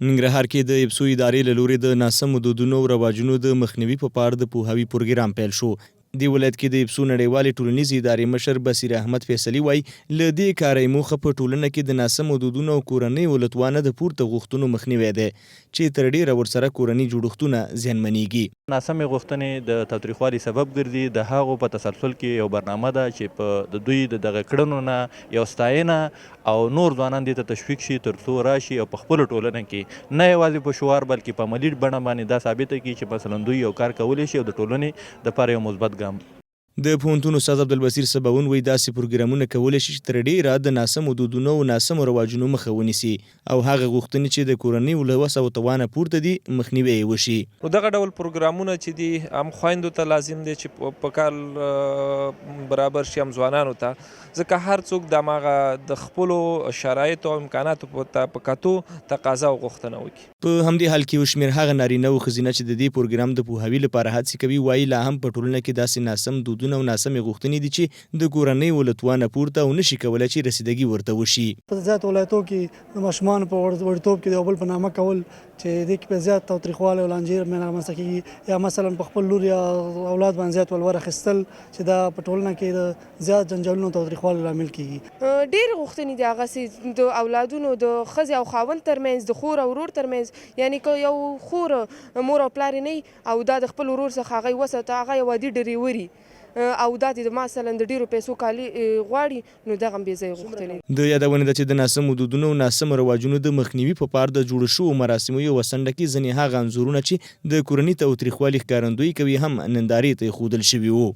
ننګرهار کې د ابسو ادارې له لوري د ناسمو دودونو او رواجونو د مخنیوي په پار د پوهاوي پروګرام پیل شو. دی ولایت کې د ابسو نړیوالې ټولنیزې ادارې مشر بصیر احمد فیصلي وایي له دې کاره یې موخه په ټولنه کې د ناسمو دودونو او کورنیو لتوانه د پورته غوښتنو مخنیوی دی چې تر ډیره ورسره کورني جوړښتونه زیانمنېږي. ناسمې غوښتنې د تاوتریخوالي سبب ګرځي. د هغو په تسلسل کې یو برنامه ده چې په د دوی د دغه کړنو نه یو ستاینه او نور ځوانان دې ته تشویق شي تر څو راشي او په خپلو ټولنه کې نه یوازې په شعار بلکې په عملي بڼه باندې دا ثابته کړي چې مثلا دوی یو کار کولی شي او د ټولنې دپاره یو مثبت ګام. د پوهنتون استاد عبدالبصیر سباون وایي داسې پروګرامونه کولی شي چې تر ډیره د ناسمو دودونو او ناسمو رواجونو مخه ونیسي او هغه غوښتنې چې د کورنیو له وسه او توانه پورته دي مخنیوی یې وشي. نو دغه ډول پروګرامونه چې دي هم خویندو ته لازم دی چې په کال برابر شي هم ځوانانو ته، ځکه هر څوک د هماغه د خپلو شرایطو او امکاناتو په کتو تقاضا او غوښتنه وکړي. په همدې حال کې یو شمېر هغه نارینه او ښځینه چې د دې پروګرام د پوهاوي لپاره هڅې کوي وایي لا هم په ټولنه کې داسې ناسم دودونه او ناسمې غوښتنې دي چې د کورنیو له توانه پورته او نشي کولی چې رسیدګي ورته وشي. په زیات ولایتو کې د ماشومانو په وړتوب کې د یو بل په نامه کول چې دې کې په زیات تاوتریخوالی او لانجې رامنځته کېږي، یا مثلا په خپل لور یا اولاد باندې زیات ولور اخیستل چې دا په ټولنه کې د زیات جنجالونو او تاوتریخوالي لامل کېږي. ډېرې غوښتنې دي هغسې د اولادونو د ښځې او خاوند ترمنځ، د خور او ورور ترمنځ، یعنې که یو خور مور او پلار یې نه او دا د خپل ورور څخه هغه یې وساته، هغه یو عادي ډریوري او دا د مثلا د ډیرو پیسو کالي غواړي، نو دغه بې ځایه غوښتنې. د یادونه ده چې د ناسمو دودونو او ناسمو رواجونو د مخنیوي په پار د جوړو شوو مراسمو یوه څنډه کې ځینې هغه انځورونه چې د کورني تاوتریخوالي ښکارندویي کوي هم نندارې ته ایښودل شوي وو.